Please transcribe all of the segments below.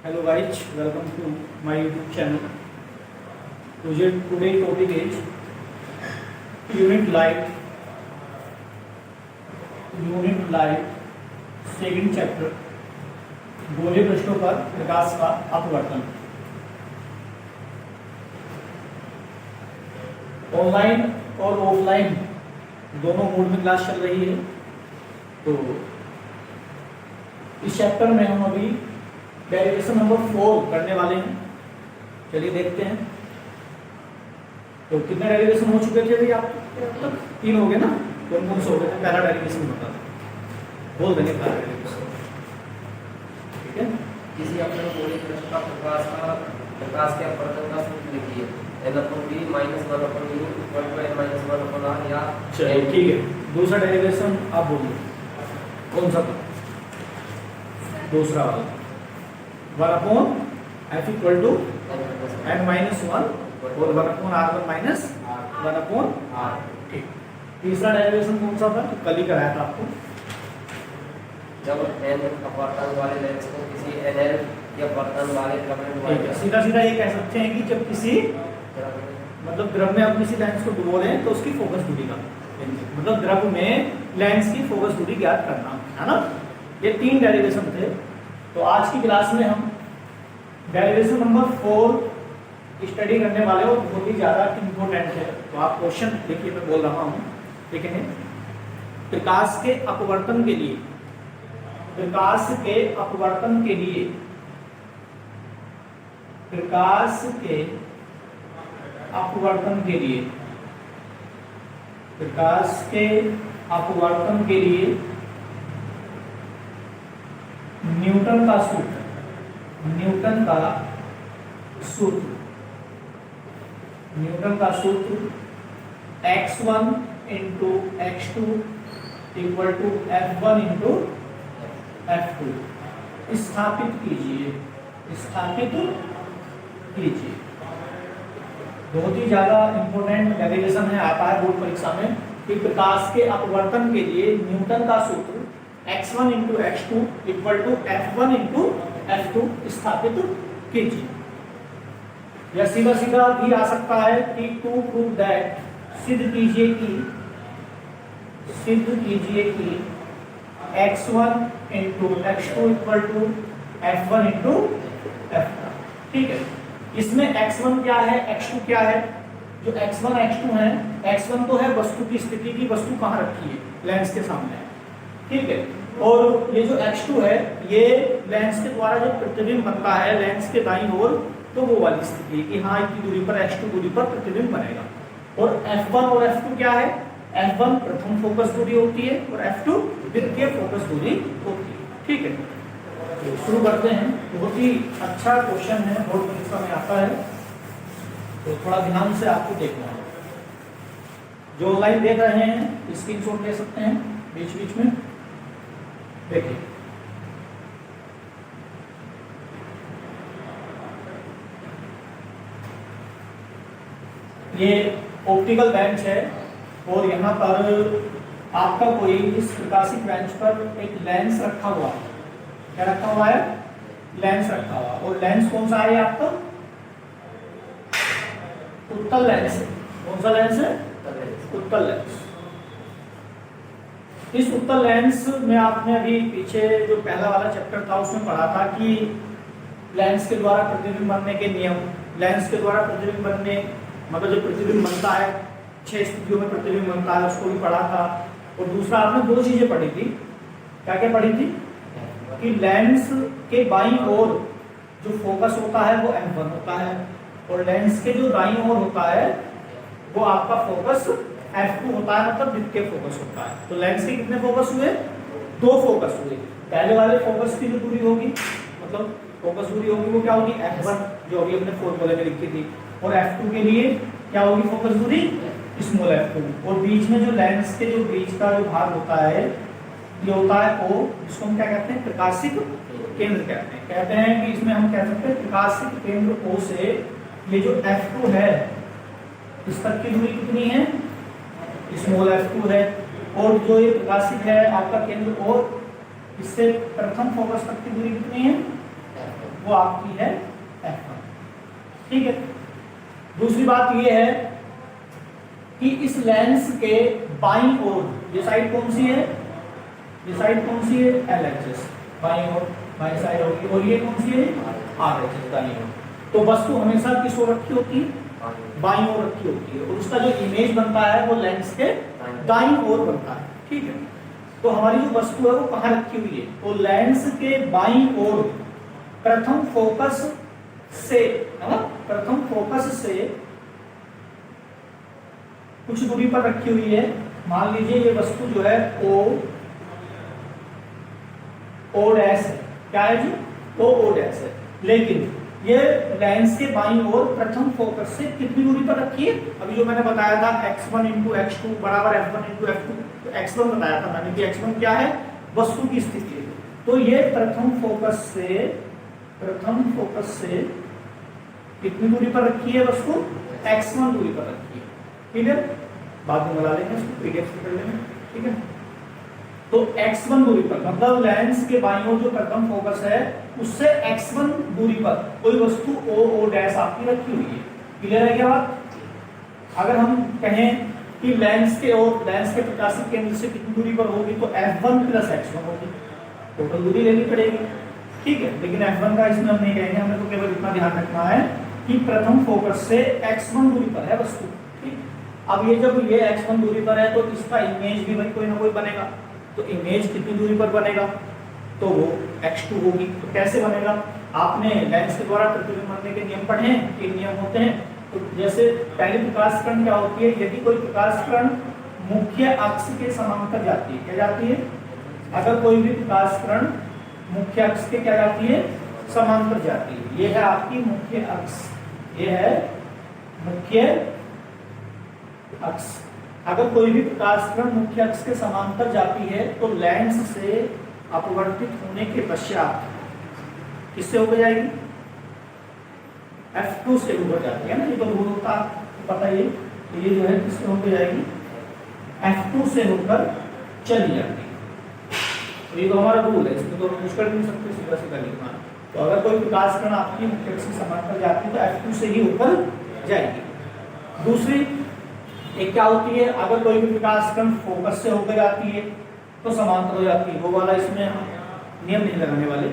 Hello guys, welcome to my YouTube channel. Today topic is Unit Light second chapter गोलीय पृष्ठों पर प्रकाश का अपवर्तन। ऑनलाइन और ऑफलाइन दोनों मोड में क्लास चल रही है। तो इस चैप्टर में हम अभी डेरिवेशन नंबर 4 करने वाले हैं। चलिए देखते हैं। तो कितने डेरिवेशन हो चुके थे भाई? आप 3 हो गए ना? कौन कौन से हो गए थे? पहला डेरिवेशन बता बोल देंगे। पहला डेरिवेशन ठीक है। किसी अपने गोलीय पृष्ठ का प्रकाश के अपवर्तन का सूत्र लिखिए। n/b - 1/u = n-1/r या चलिए ठीक है। दूसरा डेरिवेशन आप बोलिए कौन सा था? दूसरा वाला 1/f = n-1 और 1/r1 - 1/r। ठीक। तीसरा डेरिवेशन कौन सा था? तो कल ही कराया था आपको। जब n अपवर्तन वाले लेंस को किसी nl या अपवर्तन वाले द्रव्य सीधा सीधा ये कह सकते हैं कि जब किसी मतलब द्रव में हम किसी लेंस को डुबो लें तो उसकी फोकस दूरी का मतलब द्रव में लेंस की फोकस दूरी ज्ञात करना है ना। ये 3 डेरिवेशन थे। तो आज की क्लास में हम डेरिवेशन नंबर 4 स्टडी करने वाले हो। बहुत ही ज़्यादा इम्पोर्टेंट है। तो आप क्वेश्चन देखिए, मैं बोल रहा हूँ ठीक है। प्रकाश के अपवर्तन के लिए प्रकाश के अपवर्तन के लिए प्रकाश के अपवर्तन के लिए प्रकाश के अपवर्तन के लिए न्यूटन का सूत्र x1 × x2 = f1 × f2 स्थापित कीजिए। बहुत ही ज्यादा इंपॉर्टेंट डेरिवेशन है, आता है बोर्ड परीक्षा में कि प्रकाश के अपवर्तन के लिए न्यूटन का सूत्र x1 × x2 = f1 × f2 स्थापित कीजिए। या सीधा सीधा भी आ सकता है कि टू प्रूव दैट सिद्ध कीजिए कि x1 × x2 = f1 × f2। ठीक है। इसमें x1 क्या है, x2 क्या है? जो x1 x2 है, x1 तो है वस्तु की स्थिति की, वस्तु कहाँ रखी है? लेंस के सामने। ठीक है। और ये जो x2 है, ये लेंस के द्वारा जो प्रतिबिंब बनता है लेंस के दाईं ओर, तो वो वाली स्थिति है कि हाँ इतनी दूरी पर x2 दूरी पर प्रतिबिंब बनेगा। और f1 और f2 क्या है? f1 प्रथम फोकस दूरी होती है और f2 द्वितीय फोकस दूरी होती है। ठीक है। तो शुरू करते हैं। बहुत ही अच्छा क्वेश्चन है, बोर्ड परीक्षा में आता है, तो थोड़ा ध्यान से आपको देखना है। जो लाइव देख रहे हैं स्क्रीनशॉट ले सकते हैं बीच बीच में। देखिए ये ऑप्टिकल बेंच है और यहाँ पर आपका कोई इस प्रकाशित बेंच पर एक लेंस रखा हुआ है। क्या रखा हुआ है? लेंस रखा हुआ। और लेंस कौन सा है आपका? उत्तल लेंस है। कौन सा लेंस है? उत्तल लेंस। इस उत्तल लेंस में आपने अभी पीछे जो पहला वाला चैप्टर था उसमें पढ़ा था कि लेंस के द्वारा प्रतिबिंब बनने के नियम, लेंस के द्वारा प्रतिबिंब बनने मतलब जो प्रतिबिंब बनता है 6 स्थितियों में प्रतिबिंब बनता है, उसको भी पढ़ा था। और दूसरा आपने 2 चीजें पढ़ी थी। क्या क्या पढ़ी थी? कि लेंस के बाईं ओर जो फोकस होता है वो m1 होता है और लेंस के जो दाईं ओर होता है वो आपका फोकस f2 होता है, मतलब द्वितीय फोकस होता है। तो लेंस के कितने फोकस हुए? 2 फोकस हुए। पहले वाले फोकस की जो दूरी होगी मतलब फोकस दूरी होगी वो क्या होगी? f1 जो अभी हमने फॉर्मूले में लिखी थी। और f2 के लिए क्या होगी फोकस दूरी? Small f2। और बीच में जो लेंस के जो बीच का जो भाग होता है ये होता है O, जिसको हम क्या कहते हैं? प्रकाशिक केंद्र कहते हैं कि इसमें हम कह सकते हैं प्रकाशिक केंद्र O से ये जो f2 है इस तक की दूरी कितनी है? स्मॉल f2 है। और जो ये प्रकाशिक है आपका केंद्र O, इससे प्रथम फोकस तक की दूरी कितनी है? वो आपकी है F1। ठीक है, दूसरी बात ये है कि इस लेंस के बाईं ओर ये साइड कौन सी है, ये साइड कौन सी है, LHS बाईं ओर, बाईं साइड होगी, और ये कौन सी है, RHS दाईं ओर। तो वस्तु हमेशा किस ओर रखी होती है, बाईं ओर रखी होती है, और उसका जो इमेज बनता है वो लेंस के दाईं ओर बनता है। ठीक है, तो हमारी जो वस्तु है वो कहाँ रखी हुई है, तो लेंस के बाईं ओर प्रथम फोकस से, है ना, प्रथम फोकस से कुछ दूरी पर रखी हुई है। मान लीजिए ये वस्तु जो है O डैश है, क्या है जी, O डैश है, लेकिन ये लेंस के बाईं ओर प्रथम फोकस से कितनी दूरी पर रखी है, अभी जो मैंने बताया था x1 × x2 बराबर f1 × f2, तो x1 बताया था मैंने कि x1 क्या है, वस्तु की स्थिति है। तो ये प्रथम फोकस से कितनी दूरी पर रखी है वस्तु, x1 दूरी पर रखी है। ठीक है, बाद में बता लेंगे इसको, पीडीएफ कर लेंगे। ठीक है, तो x1 दूरी पर मतलब लेंस के बाईं ओर जो प्रथम फोकस है उससे x1 दूरी पर कोई वस्तु O डैश आपकी रखी हुई है। क्लियर है क्या बात? अगर हम कहें कि लेंस के प्रकाशित केंद्र से कितनी दूरी पर होगी, तो f1 + x1 होगी, टोटल दूरी लेनी पड़ेगी। ठीक है, लेकिन f1 का इसमें हम नहीं कहेंगे, हमें तो केवल इतना ध्यान रखना है कि प्रथम फोकस से x1 दूरी पर है वस्तु। ठीक, अब ये जब ये x1 दूरी पर है तो इसका इमेज भी भाई कोई ना कोई बनेगा, तो इमेज कितनी दूरी पर बनेगा, तो वो x2 होगी। तो कैसे बनेगा, आपने लेंस के द्वारा प्रतिबिंब बनने के नियम पढ़े हैं, तीन नियम होते हैं। तो जैसे पहली प्रकाश किरण क्या होती है, यदि कोई प्रकाश किरण मुख्य अक्ष के समांतर जाती है, क्या जाती है, अगर कोई भी प्रकाश किरण मुख्य अक्ष के क्या जाती है, समांतर जाती है, ये है आपकी मुख्य अक्ष, ये है मुख्य अक्ष। अगर कोई भी प्रकाश किरण मुख्य अक्ष के समांतर जाती है तो लेंस से अपवर्तित होने के पश्चात किससे होकर जाएगी, F2 से होकर जाती है ना, ये तो रूल होता है पता ही, ये जो है किससे होकर जाएगी, F2 से होकर चली जाती है। तो ये तो हमारा रूल है, इसमें तो कुछ कर नहीं सकते, सीधा सीधा लिखना। तो अगर कोई प्रकाश किरण आपकी मुख्य अक्ष के समांतर जाती है तो F2 से ही होकर जाएगी। दूसरी एक क्या होती है, अगर कोई भी प्रकाश किरण फोकस से होकर जाती है तो समांतर हो जाती है, वो वाला इसमें हम नियम नहीं लगाने वाले।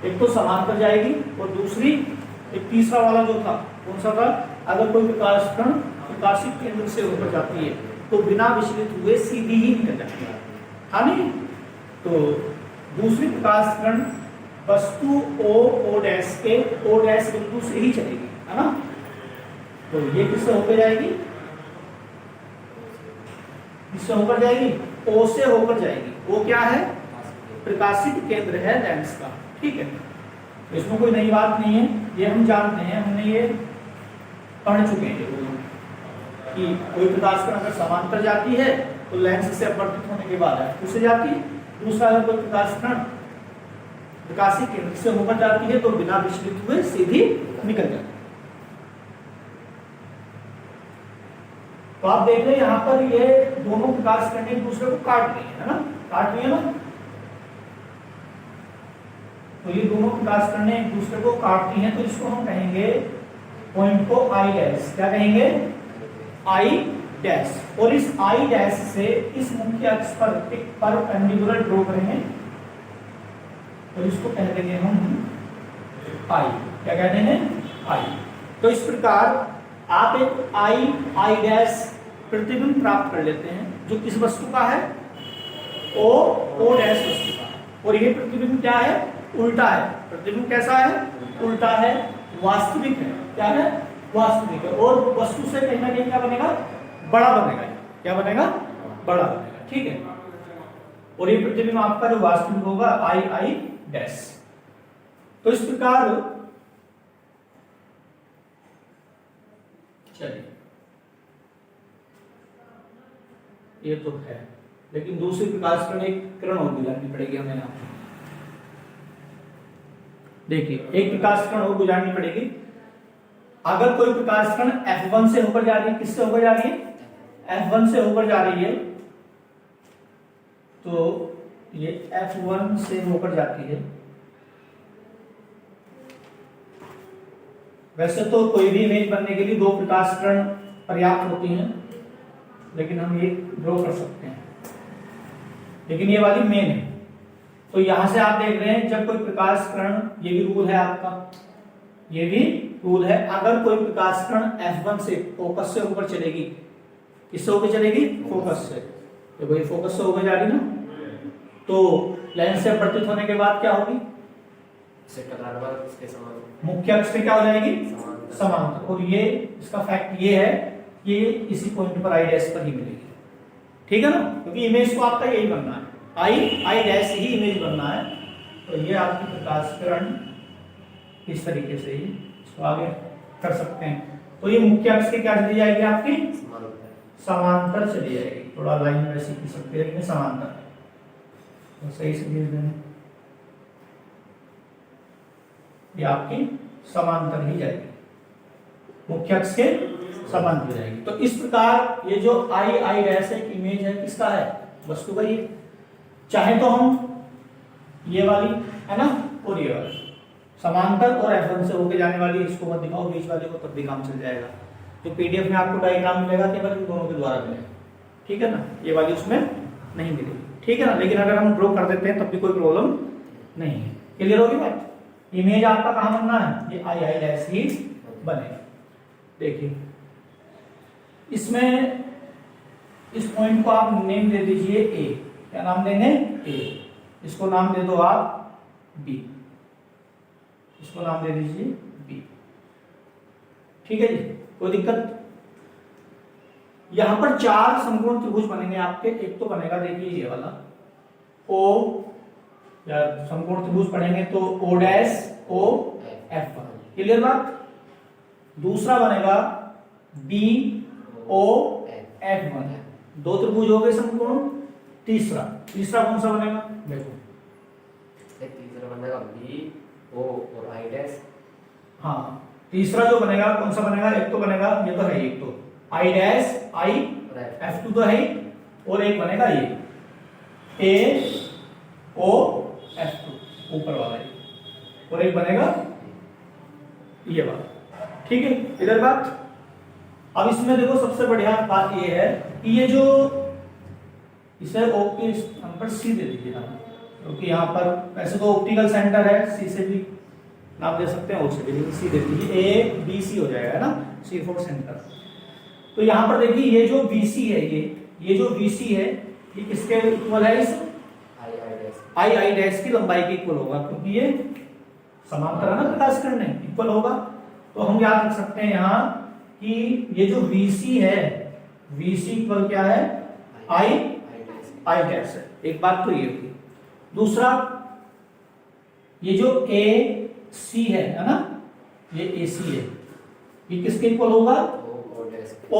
एक तो समांतर जाएगी और दूसरी एक तीसरा वाला जो था कौन सा था, अगर कोई प्रकाश किरण प्रकाशित केंद्र से होकर जाती है तो बिना विचलित हुए सीधी ही निकल जाती है, हाँ नहीं। तो दूसरी प्रकाश किरण वस्तु O डैश के O डैश बिंदु से ही चलेगी, है ना। तो ये किससे होकर जाएगी, किससे होकर जाएगी, O से होकर जाएगी। O क्या है, प्रकाशित केंद्र है लेंस का। ठीक है, इसमें कोई नई बात नहीं है, ये हम जानते हैं, हमने ये पढ़ चुके हैं कि कोई प्रकाश किरण अगर समांतर जाती है तो लेंस से अपवर्तित होने के बाद F2 से जाती है। दूसरा, अगर कोई प्रकाश किरण प्रकाशित केंद्र से होकर जाती है तो बिना विचलित हुए सीधी निकल जाती है। तो आप देख रहे हैं यहाँ पर ये दोनों प्रकाश किरण एक दूसरे को काट रही है ना, काट रही है ना। तो ये दोनों प्रकाश किरणें एक दूसरे को काटती हैं, तो इसको हम कहेंगे पॉइंट को I डैश, क्या कहेंगे, I डैश। और इस I डैश से इस मुख्य अक्ष पर एक परपेंडिकुलर ड्रॉ करेंगे और इसको कह देंगे हम I, क्या कह देंगे, I। तो इस प्रकार आप एक I डैश प्रतिबिंब प्राप्त कर लेते हैं जो किस वस्तु का है, O डैश वस्तु का, और ये प्रतिबिंब क्या है, उल्टा है। प्रतिबिंब कैसा है, उल्टा है, वास्तविक है, क्या है, वास्तविक है, और वस्तु से कहीं ना कहीं क्या बनेगा, बड़ा बनेगा। क्या बनेगा, बड़ा बनेगा। ठीक है, और ये प्रतिबिंब आपका जो वास्तविक होगा I डैश। तो इस प्रकार चलिए, ये तो है, लेकिन दूसरी प्रकाश किरण एक किरण और गुजारनी पड़ेगी हमें यहाँ। देखिए, एक प्रकाश किरण और गुजारनी पड़ेगी। अगर कोई प्रकाश किरण F1 से होकर जा रही है, किससे होकर जा रही है, F1 से होकर जा रही है, तो ये F1 से होकर जाती है वैसे तो कोई भी इमेज बनने के लिए 2 प्रकाश किरण पर्याप्त होती हैं, लेकिन हम ये ड्रॉ कर सकते हैं, लेकिन ये वाली मेन है। तो यहां से आप देख रहे हैं जब कोई प्रकाश किरण, ये भी रूल है आपका, ये भी रूल है, अगर कोई प्रकाश किरण F1 से फोकस से ऊपर चलेगी, किससे होकर चलेगी? फोकस से। देखो ये फोकस से होकर जा रही ना, तो लेंस से अपवर्तित होने के बाद क्या होगी? मुख्य अक्ष पे क्या हो जाएगी? समांतर। और ये इसका फैक्ट ये है, ये इसी पॉइंट पर आई डैश पर ही मिलेगी, ठीक है ना, क्योंकि इमेज को आपका यही बनना है, आई डैश ही इमेज बनना है। तो ये आपकी प्रकाश किरण इस तरीके से ही इसको आगे कर सकते हैं। तो ये मुख्य अक्ष के क्या चली जाएगी? आपकी समांतर चली जाएगी। थोड़ा लाइन वैसी की सकती है, लेकिन समांतर तो सही से भेज देना, ये आपकी समांतर ही जाएगी, मुख्य अक्ष के समांतर जाएगी। तो इस प्रकार ये जो आई डैश एक इमेज है, किसका है? वस्तु का। ये चाहे तो हम ये वाली है ना, और ये वाली समांतर और F1 से होके जाने वाली, इसको मत दिखाओ बीच वाले को, तब भी काम चल जाएगा। जो पीडीएफ में आपको डायग्राम मिलेगा केवल इन दोनों के द्वारा मिलेगा, ठीक है ना, ये वाली उसमें नहीं मिलेगी, ठीक है ना। लेकिन अगर हम ड्रॉ कर देते हैं तब भी कोई प्रॉब्लम नहीं है। क्लियर होगी बात? इमेज आपका कहां बनना है? ये आई डैश ही बनेगा। देखिए इसमें इस पॉइंट को आप नेम दे दीजिए ए। क्या नाम देंगे? ए। इसको नाम दे दो आप बी, इसको नाम दे दीजिए बी, ठीक है जी, कोई दिक्कत? यहां पर 4 समकोण त्रिभुज बनेंगे आपके। एक तो बनेगा, देखिए ये वाला ओ, या समकोण त्रिभुज पढ़ेंगे तो O dash O F1, clear बात? दूसरा बनेगा बी ओ F1, 2 त्रिभुज हो गए समकोण। तीसरा कौन सा बनेगा? देखो तीसरा बनेगा बी ओ और आई डैश। हाँ, तीसरा जो बनेगा कौन सा बनेगा? एक तो बनेगा, ये तो है, एक तो आई डैश आई F2 तो है, और एक बनेगा ये ए ओ F2 ऊपर वाला है, और एक बनेगा ये वाला, ठीक है। इधर बात। अब इसमें देखो सबसे बढ़िया बात ये है कि ये जो इसे ओ के नंबर सी दे दीजिए ना, क्योंकि यहाँ पर वैसे तो ऑप्टिकल सेंटर है, सी से भी नाम दे सकते हैं, ओ से भी, लेकिन सी दे दीजिए, ए बी सी हो जाएगा ना, C4 सेंटर। तो यहाँ पर देखिए ये जो BC है, ये जो BC है, ये किसके इक्वल है? इस आई डैश की लंबाई के इक्वल होगा, क्योंकि ये समांतर है ना प्रकाश किरण, इक्वल होगा। तो हम याद रख सकते हैं यहाँ कि ये जो VC है, VC इक्वल क्या है? आई डैश है। एक बात तो ये होगी। दूसरा ये जो AC है ना, ये AC है, ये किसके इक्वल होगा? ओ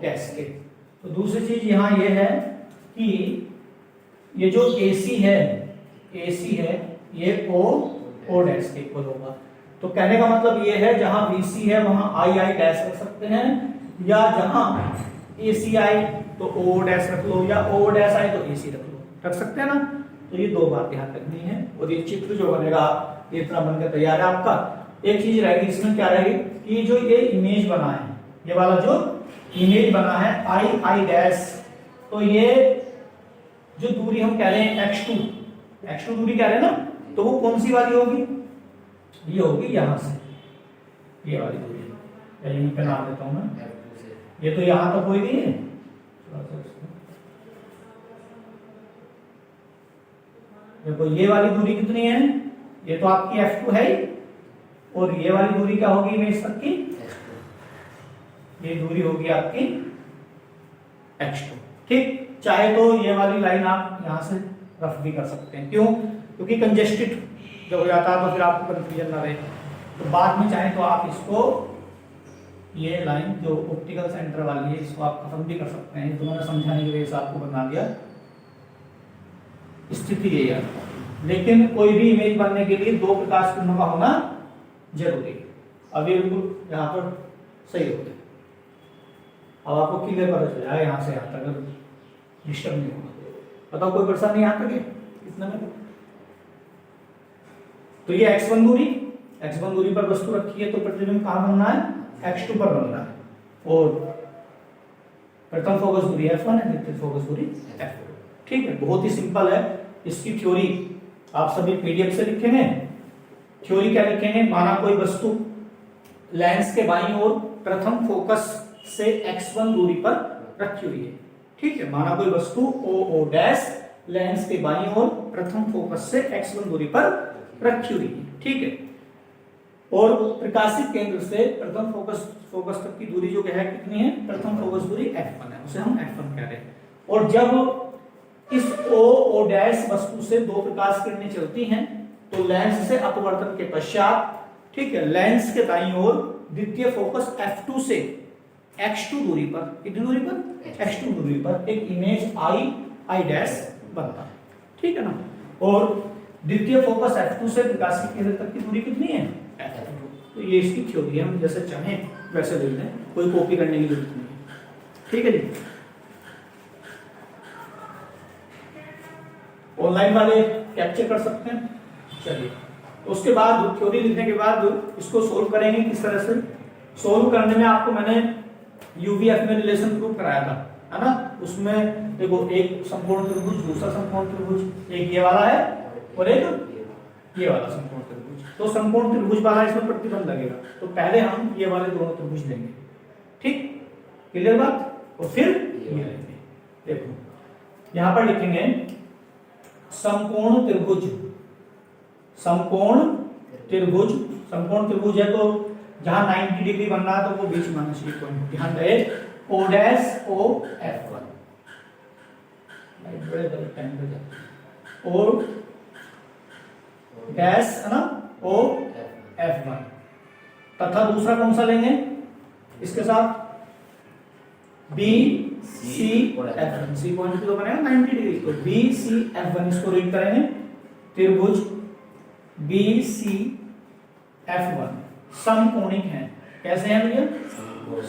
डैश के। तो दूसरी चीज यहाँ ये है कि ये जो AC है, ये ओ डैश के इक्वल होगा। तो कहने का मतलब ये है जहां BC है वहां आई डैश रख सकते हैं, या जहां AC आई तो ओ डैश रख लो, या ओ डैश आई तो AC रख सकते हैं ना। तो ये 2 बात ध्यान रखनी है। और ये चित्र जो बनेगा ये इतना बनकर तैयार है आपका। एक चीज रहेगी इसमें, क्या रहेगी कि जो ये इमेज बना है, ये वाला जो इमेज बना है आई डैश, तो ये जो दूरी हम कह रहे हैं x2 दूरी कह रहे हैं ना, तो वो कौन सी वाली होगी? ये होगी यहां से, ये वाली दूरी, यहीं पे नाम देता हूं मैं, ये तो यहां तक कोई नहीं है। देखो ये वाली दूरी कितनी है? ये तो आपकी F2 है, और ये वाली दूरी क्या होगी इमेज तक की? ये दूरी होगी आपकी x2, ठीक। चाहे तो ये वाली लाइन आप यहां से रफ भी कर सकते हैं, क्यों? क्योंकि कंजेस्टेड जब हो जाता है तो फिर आपको कंफ्यूजन ना रहे। तो बाद में चाहे तो आप इसको, ये लाइन जो ऑप्टिकल सेंटर वाली है, इसको आप खत्म भी कर सकते हैं। तो मैंने समझाने की वजह से आपको बना दिया, स्थिति यही है। लेकिन कोई भी इमेज बनने के लिए 2 प्रकाश किरणों का होना जरूरी है। अब ये बिल्कुल यहाँ पर सही हो गया। अब आपको क्लियर पता चल जाएगा यहाँ से यहाँ तक, अगर डिस्टर्ब नहीं होगा। बताओ कोई परेशानी यहाँ तक है कितने में? तो ये x1 दूरी x1 दूरी पर वस्तु रखी है तो प्रतिबिंब कहाँ बनना है, x2 पर बनना है। और प्रथम फोकस दूरी f1 है, द्वितीय फोकस दूरी f2। ठीक है, बहुत ही सिंपल है। इसकी थ्योरी आप सभी पीडीएफ से लिखेंगे। थ्योरी क्या लिखेंगे, माना कोई वस्तु लेंस के बाईं ओर प्रथम फोकस से x1 दूरी पर रखी हुई है। ठीक है, माना कोई वस्तु o डैश लेंस के बाईं ओर प्रथम फोकस से x1 दूरी पर रखी हुई है। ठीक है, और प्रकाशित केंद्र से प्रथम फोकस तक की दूरी जो है कितनी है, प्रथम फोकस दूरी f1 है, उसे हम f1 कह रहे हैं। और जब इस o डैश वस्तु से दो प्रकाश किरणें चलती हैं तो लेंस से अपवर्तन के पश्चात, ठीक है, लेंस के दाईं ओर द्वितीय फोकस f2 से x2 दूरी पर, कितनी दूरी पर, x2 दूरी पर एक इमेज i डैश बनता है। ठीक है ना। और द्वितीय फोकस f2 से प्रकाशित केंद्र तक की दूरी कितनी है, f2। तो ये इसकी थ्योरी है, हम जैसे चाहें वैसे ले लें, कोई कॉपी करने की जरूरत नहीं है। ठीक है जी। ऑनलाइन वाले कैप्चर कर सकते हैं। चलिए, उसके बाद थ्योरी लिखने के बाद इसको सोल्व करेंगे। किस तरह से सोल्व करने में आपको मैंने यूवीएफ में रिलेशन प्रूव कराया था, है ना। उसमें देखो, एक समकोण त्रिभुज, दूसरा समकोण त्रिभुज, एक ये वाला है और एक ये वाला समकोण त्रिभुज। तो समकोण त्रिभुज वाला इसमें प्रतिबंध लगेगा, तो पहले हम ये वाले दोनों त्रिभुज लेंगे। ठीक, क्लियर बात। और फिर ये लेंगे। देखो यहां पर लिखेंगे समकोण त्रिभुज। समकोण त्रिभुज है तो जहां 90 डिग्री बनना है तो वो बीच में आना चाहिए पॉइंट। ध्यान रहे, o डैश o f1, बड़े गलत टाइम पे जाते, o डैश है ना, o f1। तथा दूसरा कौन सा लेंगे इसके साथ, b c f1। C point तो बनेगा 90 डिग्री, तो b c f1 इसको रीड करेंगे। त्रिभुज b c f1 समकोणिक है। कैसे हैं भैया,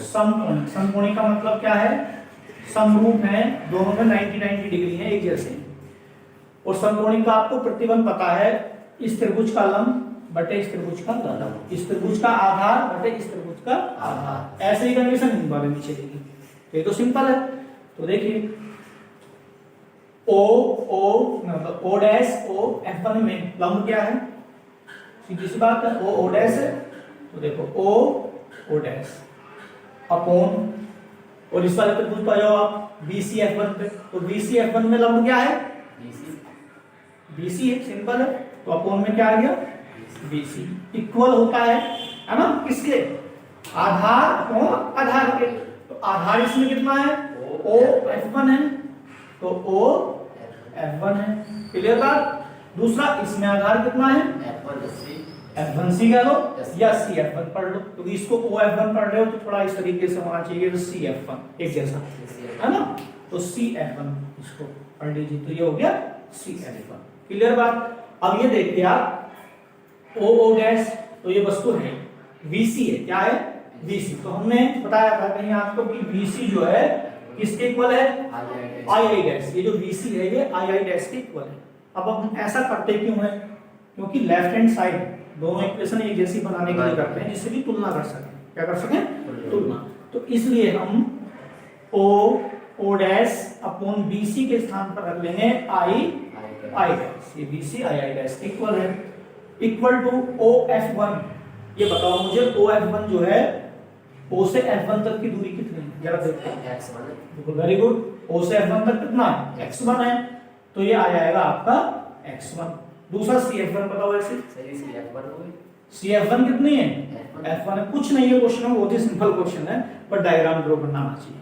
समकोणिक। समकोणिक का मतलब क्या है, समरूप है, दोनों में 90 डिग्री है, एक जैसे। और समकोणिक का आपको प्रतिबंध पता है, इस त्रिभुज का लंब बटे इस त्रिभुज का लंब, इस त्रिभुज का आधार बटे इस त्रिभुज का आधार। ऐसे ही कंडीशन इन बारे में चलेगी। ये तो सिंपल है। तो देखिए o डैश o f1 में लंब क्या है, सीधी सी बात है, o डैश है। तो देखो o डैश अपॉन, और इस वाले त्रिभुज पर जाओ आप BC F1 पे, तो BC F1 में लंब क्या है, BC है, सिंपल है। तो अपॉन में क्या आ गया, BC इक्वल होता है ना, किसके, आधार अपॉन आधार के। तो आधार इसमें कितना है, O F1 है, तो O F1 है। क्लियर बात। दूसरा, इसमें आधार कितना है, F1 C कह लो या C F1 पढ़ लो, क्योंकि इसको O F1 पढ़ रहे हो तो थोड़ा इस तरीके से होना चाहिए, तो C F1 एक जैसा है ना। तो C F1 इसको पढ़ लीजिए, तो ये हो गया C F1। क्लियर बात। अब ये देखिए आप, O डैश, तो ये वस्तु है VC है, क्या है VC। तो हमने बताया था कहीं आपको कि VC जो है किसके इक्वल है, II डैश। ये जो VC है ये II डैश के इक्वल है। अब हम ऐसा करते क्यों है, क्योंकि लेफ्ट हैंड साइड दोनों इक्वेशन एक जैसी बनाने के लिए करते हैं, जिससे कि तुलना कर सकें। क्या कर सकें, तुलना। तो इसलिए हम O डैश अपॉन BC के स्थान पर रख लेंगे I डैश। ये BC II डैश इक्वल है, इक्वल टू O F1। ये बताओ मुझे, O F1 जो है, O से F1 तक की दूरी कितनी है, जरा देखते हैं। x1। Very good. O से F1 तक कितना है, x1 है, तो ये आ जाएगा आपका x1। दूसरा C F1 बताओ ऐसे, C F1 कितनी है, F1 है। कुछ नहीं है क्वेश्चन में, बहुत ही सिंपल क्वेश्चन है, पर डायग्राम ड्रॉ करना आना चाहिए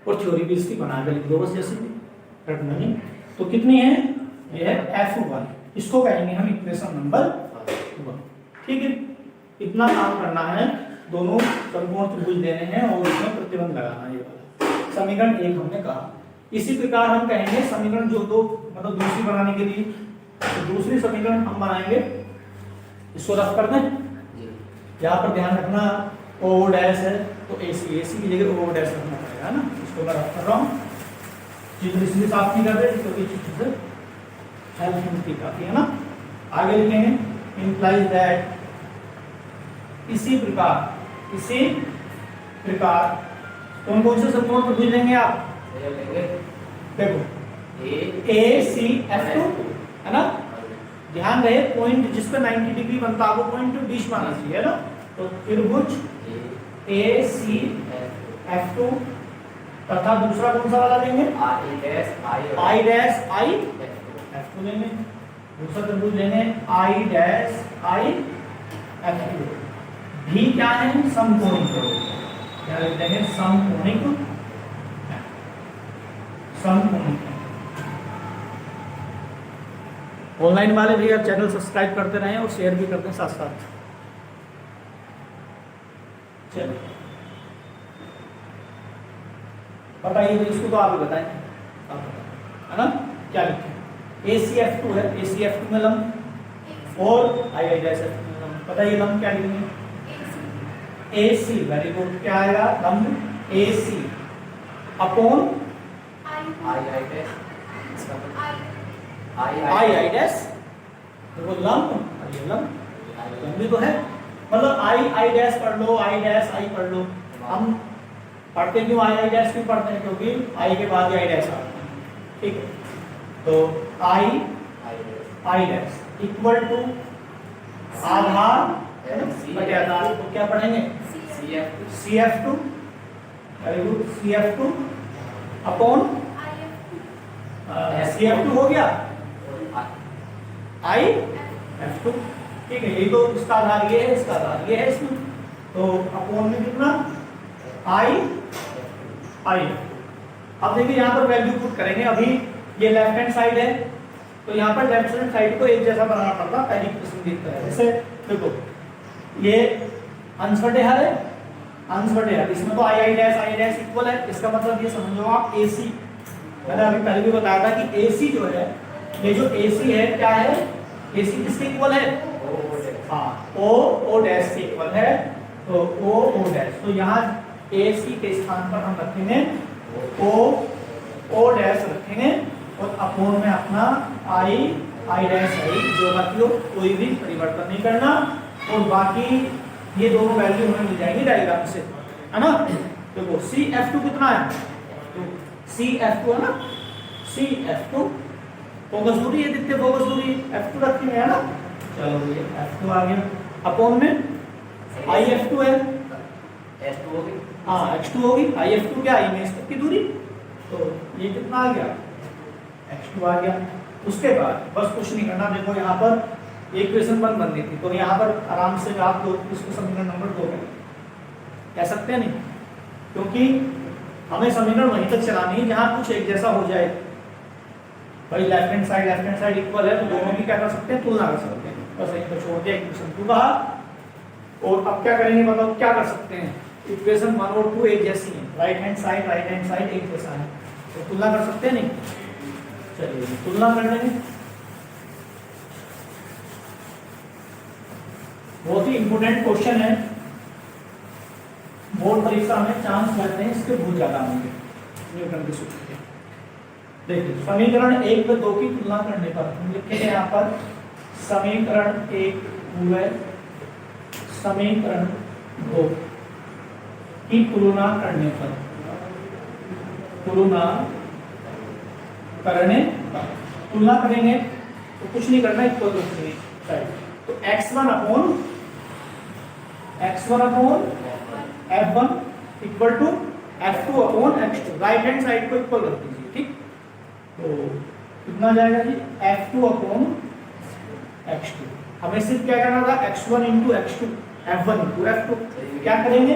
और थ्योरी भी इसकी बना के लिख दो बस, जैसे भी रटना नहीं। तो कितनी है, ये है F1, इसको कहेंगे हम इक्वेशन नंबर 1। ठीक है, इतना काम करना है, दोनों समकोण त्रिभुज देने हैं और उसमें प्रतिबंध लगाना है। ये वाला समीकरण 1 हमने कहा। इसी प्रकार हम कहेंगे समीकरण जो दो, मतलब दूसरी बनाने के लिए, तो दूसरी समीकरण हम बनाएंगे, इसको रफ कर दें। यहाँ पर ध्यान रखना, O डैश है तो AC की जगह O डैश रखना पड़ेगा ना। इसको मैं रफ कर रहा हूँ, चित्र इसलिए साफ नहीं कर रहे क्योंकि चित्र से हेल्प मिलती काफी है ना। आगे लिखेंगे, implies that इसी प्रकार कौन कौन से समकोण त्रिभुज लेंगे आप? ये लेंगे देखो ए ए सी एफ टू है ना, ध्यान रहे पॉइंट जिस पे 90 डिग्री बनता है वो पॉइंट टू बीच माना चाहिए है ना। तो त्रिभुज ए सी एफ टू तथा दूसरा कौन सा वाला लेंगे? I dash I F two लेंगे। दूसरा त्रिभुज लेंगे I dash I F two, भी क्या है? समकोणिक। क्या लिख देंगे? समकोणिक। ऑनलाइन वाले भी आप चैनल सब्सक्राइब करते रहें और शेयर भी करते हैं साथ साथ। चलिए बताइए इसको, तो आप ही बताएं, है ना। क्या लिखें? ACF2 है, ACF2 में लंब और आई डैश एफ में लंब। बताइए लंब क्या लिखेंगे? AC। Very good. क्या आएगा? लंब AC अपॉन आई डैश। देखो लंब भी तो है, मतलब आई डैश पढ़ लो, आई डैश आई पढ़ लो। हम पढ़ते क्यों आई डैश क्यों पढ़ते हैं? क्योंकि आई के बाद आई डैश आता है, ठीक है। तो आई डैश इक्वल टू आधार बटे आधार, तो क्या पढ़ेंगे? CF2। Very good. CF2 upon CF2 हो गया IF2, ठीक है। ये तो इसका आधार ये है, इसका आधार ये है इसमें, तो अपॉन में कितना? आई। अब देखिए यहाँ पर वैल्यू पुट करेंगे। अभी ये लेफ्ट हैंड साइड है तो यहाँ पर लेफ्ट हैंड साइड को एक जैसा बनाना पड़ता है पहली किस्म की तरह। जैसे देखो ये अंश बटे हर है, अंश बटे हर, इसमें तो आई डैश इक्वल है। इसका मतलब ये समझो आप AC, मैंने अभी पहले भी बताया था कि AC जो है, ये जो AC है क्या है? AC किसके इक्वल है? हाँ, O डैश के इक्वल है। तो O डैश, तो यहाँ AC के स्थान पर हम रखेंगे O डैश रखेंगे और अपोन में अपना आई डैश आई जो बाकी हो, कोई भी परिवर्तन नहीं करना। और बाकी ये दोनों वैल्यू हमें मिल जाएंगी डायग्राम से, है ना। देखो CF2 कितना है? तो CF2 है ना, CF2 फोकस दूरी है, दिखते फोकस दूरी F2 रखी है ना। चलो ये F2 आ गया, अपोन में IF2 है, H2 होगी, हाँ H2 होगी। IF2 क्या है? इमेज तक की दूरी, तो ये कितना आ गया? X2 आ गया। उसके बाद बस कुछ नहीं करना। देखो यहाँ पर इक्वेशन 1 बननी थी, तो यहाँ पर आराम से आप लोग इसको समीकरण नंबर 2 कह सकते हैं नहीं, क्योंकि हमें समीकरण वहीं तक चलानी है जहाँ कुछ एक जैसा हो जाए। भाई लेफ्ट हैंड साइड इक्वल है तो दोनों की क्या कर सकते हैं? तुलना कर सकते हैं। बस यहीं पर छोड़ दिया इक्वेशन 2 कहा। और अब क्या करेंगे? बताओ क्या कर सकते हैं? इक्वेशन 1 और 2 एक जैसी है, राइट हैंड साइड एक जैसा है, तो तुलना कर सकते हैं नहीं। चलिए तुलना कर लेंगे। बहुत ही इंपोर्टेंट क्वेश्चन है, बोर्ड परीक्षा में चांस रहते हैं इसके बहुत ज्यादा होंगे न्यूटन के सूत्र के। देखिए समीकरण 1 व 2 की तुलना करने पर हम लिखेंगे यहाँ पर समीकरण 1 हुए समीकरण 2 की तुलना करने पर तुलना करेंगे तो कुछ नहीं करना, इक्वल टू तो x1 upon f1 equal to f2 upon x2, right hand side को इक्वल रख दीजिए, ठीक। तो कितना जाएगा जी? f2 upon x2। हमें सिर्फ क्या करना था? x1 into x2, f1 into f2। क्या करेंगे?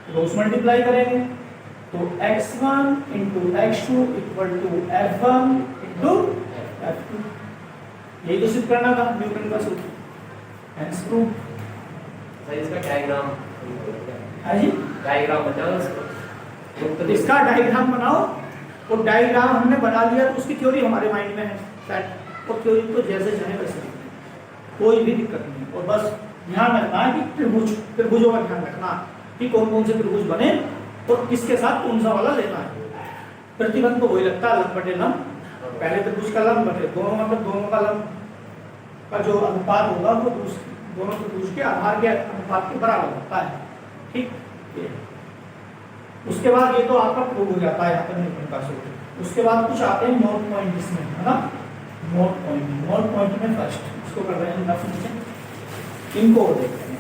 क्रॉस मल्टीप्लाई करेंगे, तो x1 into x2 equal to f1 into f2। यही तो सिर्फ करना था न्यूटन का सूत्र, हेंस प्रूव। सही, इसका डायग्राम हाँ जी, डायग्राम बनाओ इसको, तो इसका डायग्राम बनाओ। और डायग्राम हमने बना लिया तो उसकी थ्योरी हमारे माइंड में है सेट, और थ्योरी तो जैसे चाहे वैसे लिखते हैं, कोई भी दिक्कत नहीं। और बस ध्यान रखना है कि त्रिभुजों का ध्यान रखना कि कौन कौन से त्रिभुज बने और किसके साथ कौन सा वाला लेना है। प्रतिबंध तो वही लगता है, लंब बटे लंब, पहले त्रिभुज का लंब बटे दोनों, मतलब दोनों का लंब का जो अनुपात होगा वो दोनों त्रिभुज के आधार के अनुपात के बराबर होता है। ठीक, ये उसके बाद ये तो आपका प्रूव हो जाता है यहाँ पर न्यूटन का सूत्र। उसके बाद कुछ आते हैं नोट पॉइंट इसमें, है ना। नोट पॉइंट में फर्स्ट इसको कर रहे हैं रफ नीचे, इनको देखते हैं।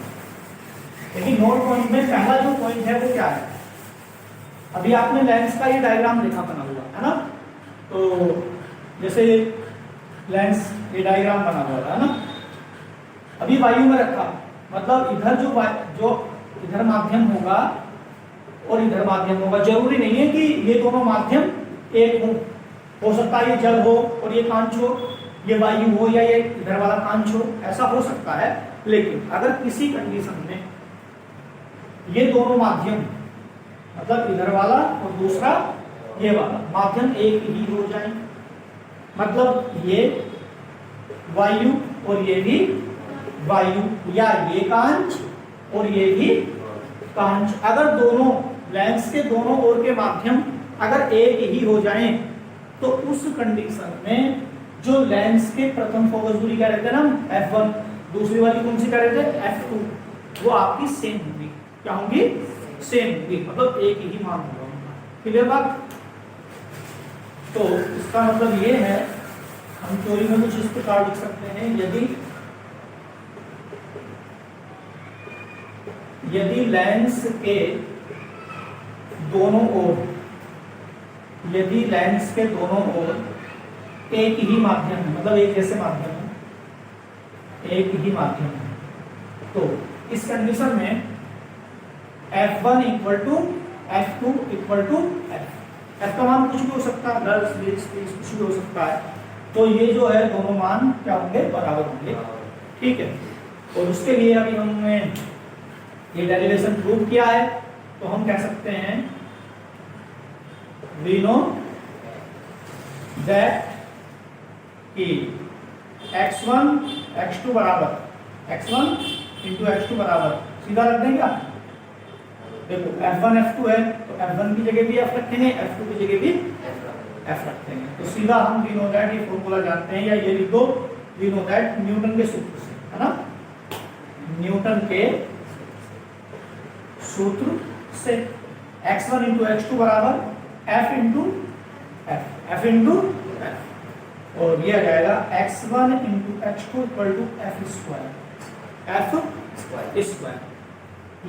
लेकिन नोट पॉइंट में पहला जो पॉइंट है वो क्या है, अभी आपने लेंस का ये डायग्राम देखा बना हुआ है ना। तो जैसे लेंस ये डायग्राम बना हुआ है ना, अभी वायु में रखा, मतलब इधर जो इधर माध्यम होगा और इधर माध्यम होगा। जरूरी नहीं है कि ये दोनों माध्यम एक हो सकता है ये जल हो और ये कांच हो, ये वायु हो या ये इधर वाला कांच हो, ऐसा हो सकता है। लेकिन अगर किसी कंडीशन में ये दोनों माध्यम, मतलब इधर वाला और दूसरा ये वाला माध्यम एक ही हो जाए, मतलब ये वायु और ये भी वायु, या ये कांच और ये भी कांच, अगर दोनों लेंस के दोनों ओर के माध्यम अगर एक ही हो जाएं, तो उस कंडीशन में जो लेंस के प्रथम फोकस दूरी क्या रहते हैं ना f1, दूसरी वाली कौन सी क्या रहते हैं f2, वो आपकी सेम होगी। क्या होंगी? सेम होगी, मतलब एक ही मान होगा। क्लियर बात? तो इसका मतलब ये है, हम थ्योरी में कुछ इस प्रकार लिख सकते हैं, यदि लेंस के दोनों ओर, यदि लेंस के दोनों ओर एक ही माध्यम है, मतलब एक जैसे माध्यम है, एक ही माध्यम है, तो इस कंडीशन में F1 equal to F2 equal to F का मान कुछ भी हो सकता है, 10, 20, 30 कुछ भी हो सकता है। तो ये जो है दोनों मान क्या होंगे? बराबर होंगे। ठीक है, और उसके लिए अभी हमने ये डेरिवेशन प्रूव किया है, तो हम कह सकते हैं we know that कि x1 x2 बराबर x1 इंटू x2 बराबर, सीधा रख देंगे आप। देखो f1 f2 है तो f1 की जगह भी f रखेंगे, f2 की जगह भी f रखेंगे, तो सीधा हम we know that ये फॉर्मूला जानते हैं, या ये लिख दो we know that न्यूटन के सूत्र से, है ना, न्यूटन के सूत्र से x1 इंटू x2 बराबर f into f into f, और ये आ जाएगा x1 into x2 equal to f square,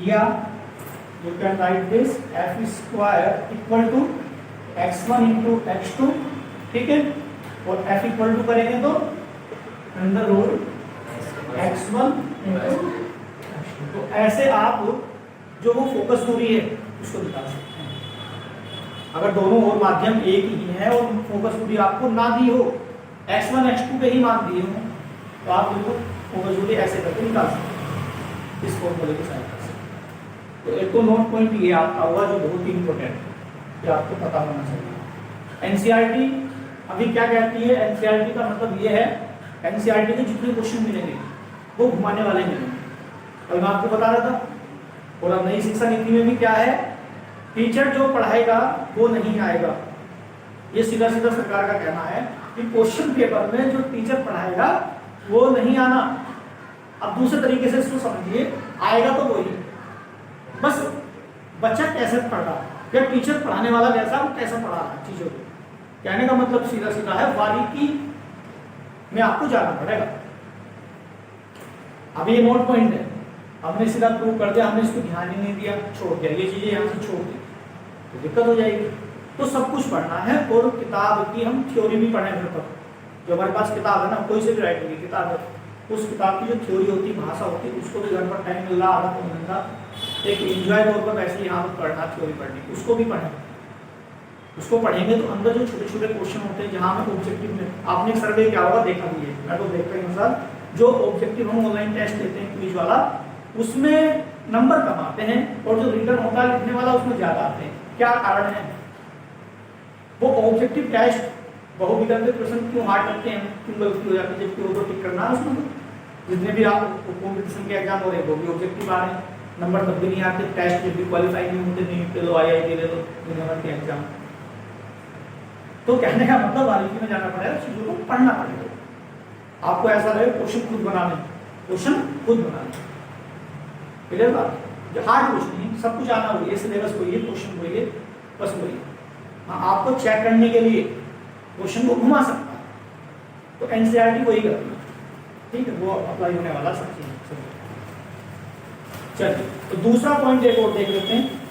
या you can write this f square equal to x1 into x2। ठीक है, और f इक्वल टू करेंगे तो under root x1 into x2। तो ऐसे आप जो वो फोकस दूरी है उसको निकाल सकते हैं। अगर दोनों ओर माध्यम एक ही है और फोकस दूरी आपको ना दी हो, x1 x2 के ही मान दिए हो, तो आप बिल्कुल फोकस दूरी ऐसे करके निकाल सकते हैं इस फॉर्मूले की सहायता से। तो एक तो नोट पॉइंट ये आपका हुआ जो बहुत ही इंपॉर्टेंट है, कि आपको पता होना चाहिए। एनसीईआरटी अभी क्या कहती है? एनसीईआरटी का मतलब ये है, एनसीईआरटी के जितने क्वेश्चन मिलेंगे वो घुमाने वाले मिलेंगे। कल मैं आपको बता रहा था, और अब नई शिक्षा नीति में भी क्या है, टीचर जो पढ़ाएगा वो नहीं आएगा। ये सीधा सीधा सरकार का कहना है कि क्वेश्चन पेपर में जो टीचर पढ़ाएगा वो नहीं आना। अब दूसरे तरीके से इसको समझिए, आएगा तो वही, बस बच्चा कैसे पढ़ रहा है या टीचर पढ़ाने वाला जैसा वो कैसे पढ़ा रहा है चीजों को। कहने का मतलब सीधा सीधा है, बारीकी में आपको जाना पड़ेगा। अब ये नोट पॉइंट है, हमने सीधा प्रूव कर दिया, हमने इसको ध्यान ही नहीं दिया, छोड़ दिया, ये चीजें यहाँ से छोड़ दी तो दिक्कत हो जाएगी। तो सब कुछ पढ़ना है, और किताब की हम थ्योरी भी पढ़ें घर पर। जो हमारे पास किताब है ना, कोई से भी राइटिंग की किताब है, उस किताब की जो थ्योरी होती है, भाषा होती है, उसको भी घर पर टाइम मिल रहा, आधा पौन घंटा एक एंजॉय तौर पर वैसे यहाँ पर पढ़ना, थ्योरी पढ़नी, उसको भी पढ़ें। उसको पढ़ेंगे तो अंदर जो छोटे छोटे क्वेश्चन होते हैं, जहाँ हमें ऑब्जेक्टिव में, आपने एक सर्वे क्या होगा देखा भी है, मैं तो देखता ही सर, जो ऑब्जेक्टिव हम ऑनलाइन टेस्ट देते हैं क्विज वाला, उसमें नंबर कम आते हैं, और जो रिटर्न होता है लिखने वाला उसमें ज्यादा आते हैं। क्या कारण है? वो ऑब्जेक्टिव टेस्ट बहुविकल्प के प्रश्न क्यों हार्ड करते हैं, क्यों गलती हो जाती है, जबकि वो तो टिक करना है उसमें। जितने भी आप कॉम्पिटिशन के एग्जाम हो रहे हैं वो भी ऑब्जेक्टिव आ रहे हैं, नंबर तब भी नहीं आते, टेस्ट जब भी क्वालिफाई नहीं होते, नहीं दे दो, IIT दे दो, नंबर के एग्जाम। तो कहने का मतलब बारीकी में जाना पड़ेगा, चीजों को पढ़ना पड़ेगा। आपको ऐसा लगे क्वेश्चन खुद बनाने, क्वेश्चन खुद बनाना। क्लियर बात? जो हार्ड कुछ नहीं, सब कुछ आना होगी, सिलेबस वही है, क्वेश्चन वही है, बस वही है। हाँ, आपको चेक करने के लिए क्वेश्चन को घुमा सकता है, तो एनसीईआरटी वही करती है, ठीक है, वो अप्लाई होने वाला सब चीज। चलिए, तो दूसरा पॉइंट एक और देख लेते हैं।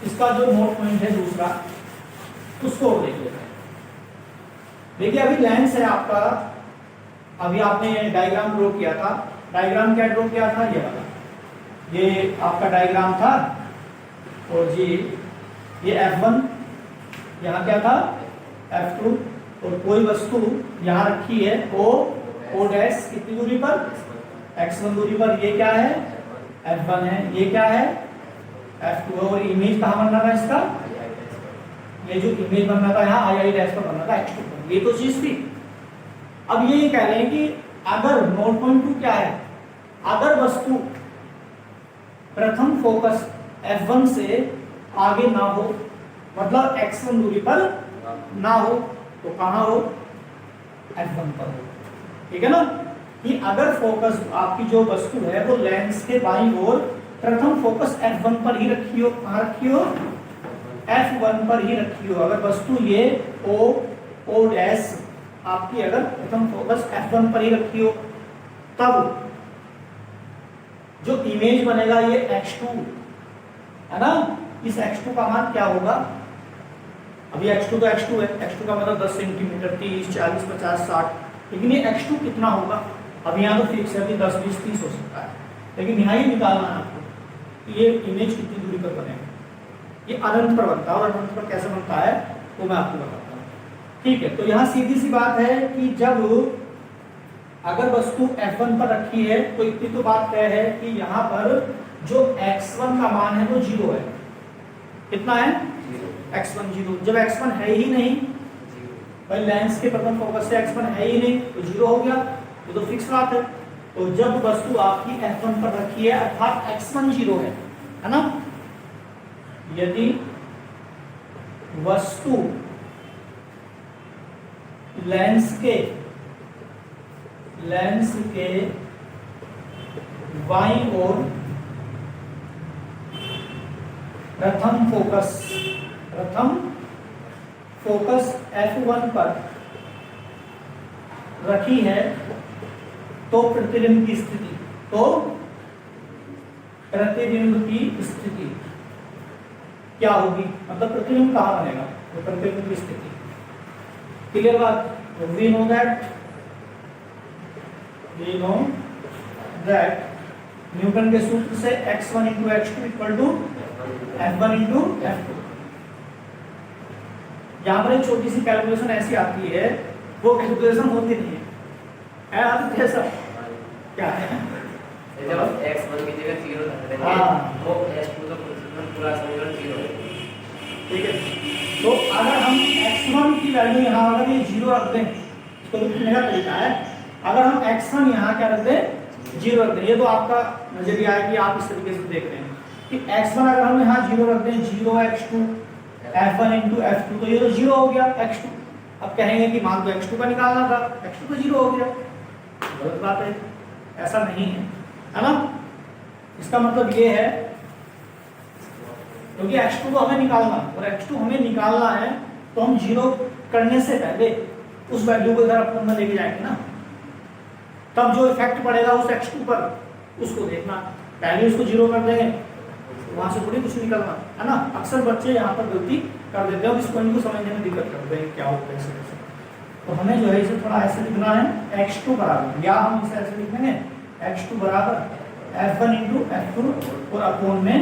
इसका जो नोट पॉइंट है दूसरा, उसको और देख लेते हैं। देखिए, अभी लेंस है आपका, अभी आपने डायग्राम ड्रॉ किया था। डायग्राम क्या ड्रॉ किया था? ये वाला, ये आपका डायग्राम था, और जी ये F1, यहाँ क्या था? F2, और कोई वस्तु यहाँ रखी है O डैश कितनी दूरी पर? x1 दूरी पर। ये क्या है? F1 है। ये क्या है? F2। और इमेज कहाँ बनना था इसका? ये जो इमेज बनना था यहाँ आई डैश पर बनना था, x2 पर। ये तो चीज थी। अब ये कह रहे हैं कि अगर नोट पॉइंट 2 क्या है? अगर वस्तु प्रथम फोकस F1 से आगे ना हो, मतलब x1 दूरी पर ना हो, तो कहाँ हो? F1 पर हो। ठीक है ना? कि अगर फोकस आपकी जो वस्तु है वो लेंस के बाईं ओर प्रथम फोकस F1 पर ही रखी हो, कहाँ रखी हो? F1 पर ही रखी हो। अगर वस्तु ये O डैश आपकी अगर प्रथम फोकस F1 पर ही रखी हो, तब जो इमेज बनेगा ये x2 है ना। इस x2 का मान क्या होगा? अभी x2 तो x2 है, x2 का मतलब 10 सेंटीमीटर, 30, 40, 50, 60, लेकिन ये x2 कितना होगा? अब यहाँ तो फिक्स है कि 10, 20, 30 हो सकता है, लेकिन यहाँ ये निकालना है आपको कि ये इमेज कितनी दूरी पर बनेगा। ये अनंत पर बनता है, और अनंत पर कैसे बनता है वो मैं आपको बताता हूँ। ठीक है, तो यहाँ सीधी सी बात है कि जब अगर वस्तु F1 पर रखी है तो इतनी तो बात तय है कि यहाँ पर जो x1 का मान है वो 0 है। कितना है? x1 0। जब x1 है ही नहीं भाई, लेंस के प्रथम फोकस से x1 है ही नहीं, तो 0 हो गया, ये तो फिक्स बात है। तो जब वस्तु आपकी F1 पर रखी है अर्थात x1 0 है ना। यदि वस्तु लेंस के बाईं ओर प्रथम फोकस F1 पर रखी है, तो प्रतिबिंब की स्थिति क्या होगी? मतलब प्रतिबिंब कहाँ बनेगा? तो प्रतिबिंब की स्थिति। क्लियर बात? We know that न्यूटन के सूत्र से x1 into x2 equal to F1 into F2। यहाँ पर एक छोटी सी कैलकुलेशन ऐसी आती है, वो कैलकुलेशन होती नहीं है आदत है सब। क्या है? जब x1 की जगह 0 रख देंगे, वो x2 का पूरा समीकरण 0 है। ठीक है, तो अगर हम x1 की वैल्यू यहाँ अगर ये 0 रख दें, इसको लिखने का तरीका है, अगर हम x1 यहाँ क्या रख दें? 0 रख दें। ये तो आपका नजरिया है कि आप इस तरीके से देख रहे हैं कि x1 अगर हम यहाँ 0 रख दें, 0 x2 F1 इंटू F2, तो ये तो 0 हो गया x2। अब कहेंगे कि मान तो x2 का निकालना था, x2 तो 0 हो गया। गलत बात है, ऐसा नहीं है ना। इसका मतलब ये है क्योंकि x2 को हमें निकालना, और x2 हमें निकालना है तो हम 0 करने से पहले उस वैल्यू को इधर अपन में लेके जाएंगे ना, तब जो इफेक्ट पड़ेगा उस x2 पर उसको देखना। पहले उसको 0 कर देंगे, वहां से थोड़ी कुछ निकलना है ना। अक्सर बच्चे यहाँ पर गलती कर देते हैं और इस पॉइंट को समझने में दिक्कत करते हैं क्या होता है ऐसे। तो हमें जो है इसे थोड़ा ऐसे लिखना है, x2 बराबर, या हम इसे ऐसे लिखेंगे x2 बराबर F1 इंटू F2 और अपोन में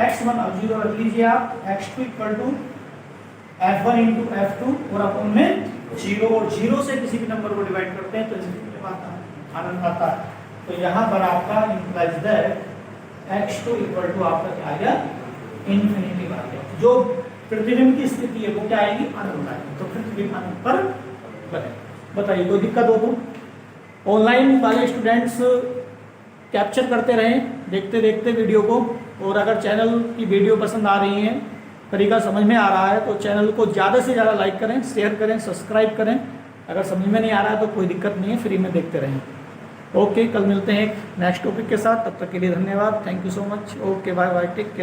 x1। अब 0 रख लीजिए आप, x2 equal to F1 into F2 और अपोन में 0, और 0 से किसी भी नंबर को डिवाइड करते हैं तो इसमें आनंद आता है। तो यहाँ पर आपका implies that x2 equal to आपका क्या आएगा? इन्फिनिटी आ गया। जो प्रतिबिंब की स्थिति है वो क्या आएगी? अनंत आएगी। तो प्रतिबिंब अनंत पर बने। बताइए कोई दिक्कत हो तो? ऑनलाइन वाले स्टूडेंट्स कैप्चर करते रहें देखते देखते वीडियो को, और अगर चैनल की वीडियो पसंद आ रही है, तरीका समझ में आ रहा है, तो चैनल को ज़्यादा से ज़्यादा लाइक करें, शेयर करें, सब्सक्राइब करें। अगर समझ में नहीं आ रहा है तो कोई दिक्कत नहीं है, फ्री में देखते रहें। ओके, कल मिलते हैं एक नेक्स्ट टॉपिक के साथ, तब तक के लिए धन्यवाद, thank you so much, okay bye bye, take care.